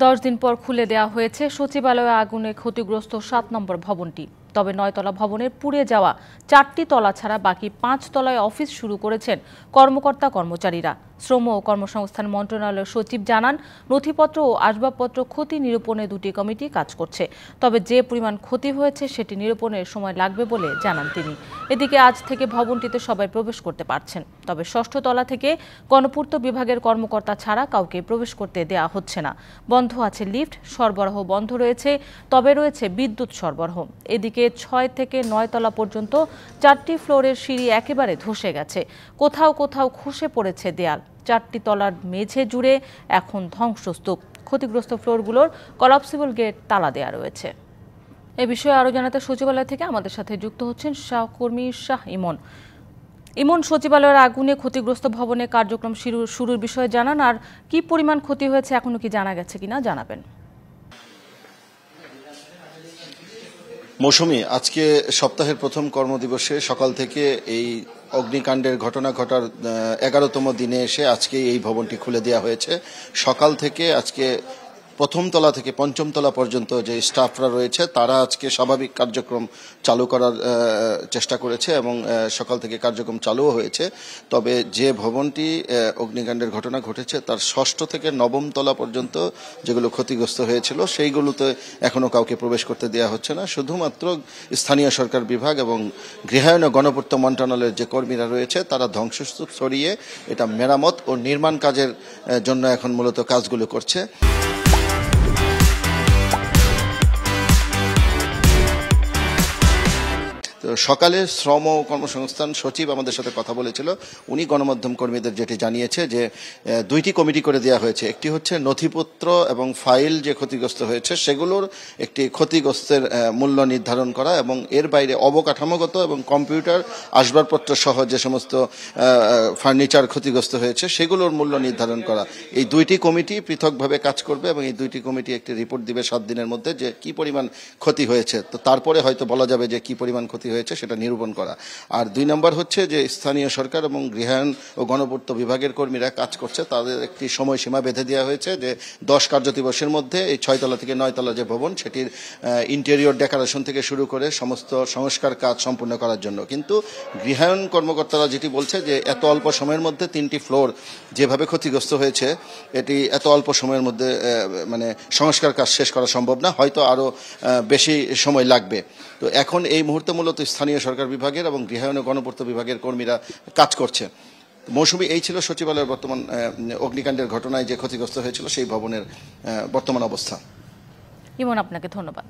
10 দিন পর খুলে দেওয়া হয়েছে সচিবালয়ে আগুনে ক্ষতিগ্রস্ত 7 নম্বর ভবনটি। তবে 9 তলা ভবনের পুড়ে যাওয়া 4টি তলা ছাড়া বাকি 5 তলায় অফিস শুরু করেছেন কর্মকর্তা কর্মচারীরা। শ্রম ও কর্মসংস্থান মন্ত্রণালয়ের সচিব জানান, নথিপত্র ও আসবাবপত্র ক্ষতি নিরূপণে দুটি কমিটি কাজ করছে। তবে যে পরিমাণ ক্ষতি হয়েছে সেটি নিরূপণের সময় লাগবে বলে জানান তিনি। এদিকে আজ থেকে ভবনটিতে সবাই প্রবেশ করতে পারছেন। তবে 6ষ্ঠ তলা থেকে গণপূর্ত বিভাগের কর্মকর্তা ছাড়া কাউকে প্রবেশ করতে দেয়া হচ্ছে না। বন্ধ আছে লিফট, সরবরাহ বন্ধ রয়েছে, তবে রয়েছে বিদ্যুৎ সরবরাহ। এদিকে 6 থেকে 9 তলা পর্যন্ত 4টি ফ্লোরের সিঁড়ি একেবারে ধসে গেছে। কোথাও কোথাও খসে পড়েছে দেয়াল। 4টি তলার মেঝে জুড়ে এখন ধ্বংসস্তূপ। ক্ষতিগ্রস্ত ফ্লোরগুলোর কলাপসিবল গেট তালা দেয়া রয়েছে। এ বিষয়ে আরও জানাতে সচিবালয় থেকে আমাদের সাথে যুক্ত হচ্ছেন সহকর্মী শাহ ইমন। ইমন, সচিবালয়ের আগুনে ক্ষতিগ্রস্ত ভবনে কার্যক্রম শুরুর বিষয়ে জানান, আর কি পরিমাণ ক্ষতি হয়েছে এখনো কি জানা গেছে কিনা জানাবেন। মৌসুমী, আজকে সপ্তাহের প্রথম কর্মদিবসে সকাল থেকে এই অগ্নিকাণ্ডের ঘটনা ঘটার 11তম দিনে এসে আজকে এই ভবনটি খুলে দেওয়া হয়েছে। সকাল থেকে আজকে প্রথম তলা থেকে পঞ্চম তলা পর্যন্ত যে স্টাফরা রয়েছে তারা আজকে স্বাভাবিক কার্যক্রম চালু করার চেষ্টা করেছে এবং সকাল থেকে কার্যক্রম চালুও হয়েছে। তবে যে ভবনটি অগ্নিকাণ্ডের ঘটনা ঘটেছে তার 6ষ্ঠ থেকে 9ম তলা পর্যন্ত যেগুলো ক্ষতিগ্রস্ত হয়েছিল সেইগুলোতে এখনো কাউকে প্রবেশ করতে দেওয়া হচ্ছে না। শুধুমাত্র স্থানীয় সরকার বিভাগ এবং গৃহায়ন ও গণপূর্ত মন্ত্রণালয়ের যে কর্মীরা রয়েছে তারা ধ্বংসস্তূপ সরিয়ে এটা মেরামত ও নির্মাণ কাজের জন্য এখন মূলত কাজগুলো করছে। সকালে শ্রম ও কর্মসংস্থান সচিব আমাদের সাথে কথা বলেছিল। উনি গণমাধ্যম কর্মীদের যেটি জানিয়েছে যে 2টি কমিটি করে দেওয়া হয়েছে। একটি হচ্ছে নথিপত্র এবং ফাইল যে ক্ষতিগ্রস্ত হয়েছে সেগুলোর একটি ক্ষতিগ্রস্তের মূল্য নির্ধারণ করা এবং এর বাইরে অবকাঠামোগত এবং কম্পিউটার আসবাবপত্র সহ যে সমস্ত ফার্নিচার ক্ষতিগ্রস্ত হয়েছে সেগুলোর মূল্য নির্ধারণ করা। এই 2টি কমিটি পৃথকভাবে কাজ করবে এবং এই 2টি কমিটি একটি রিপোর্ট দিবে 7 দিনের মধ্যে যে কি পরিমাণ ক্ষতি হয়েছে। তো তারপরে হয়তো বলা যাবে যে কি পরিমাণ ক্ষতি হয়েছে সেটা নিরূপণ করা। আর 2 নম্বর হচ্ছে যে স্থানীয় সরকার এবং গৃহায়ন ও গণপূর্ত বিভাগের কর্মীরা কাজ করছে, তাদের একটি সময়সীমা বেঁধে দেওয়া হয়েছে যে 10 কার্যদিবসের মধ্যে এই 6 তলা থেকে 9 তলা যে ভবন সেটির ইন্টেরিয়র ডেকোরেশন থেকে শুরু করে সমস্ত সংস্কার কাজ সম্পূর্ণ করার জন্য। কিন্তু গৃহায়ন কর্মকর্তারা যেটি বলছে যে এত অল্প সময়ের মধ্যে 3টি ফ্লোর যেভাবে ক্ষতিগ্রস্ত হয়েছে এটি এত অল্প সময়ের মধ্যে মানে সংস্কার কাজ শেষ করা সম্ভব না, হয়তো আরো বেশি সময় লাগবে। তো এখন এই মুহূর্তে মূলত স্থানীয় সরকার বিভাগের এবং গৃহায়ন ও গণপূর্ত বিভাগের কর্মীরা কাজ করছে। মৌসুমী, এই ছিল সচিবালয়ের বর্তমান অগ্নিকাণ্ডের ঘটনায় যে ক্ষতিগ্রস্ত হয়েছিল সেই ভবনের বর্তমান অবস্থা। ইমন, আপনাকে ধন্যবাদ।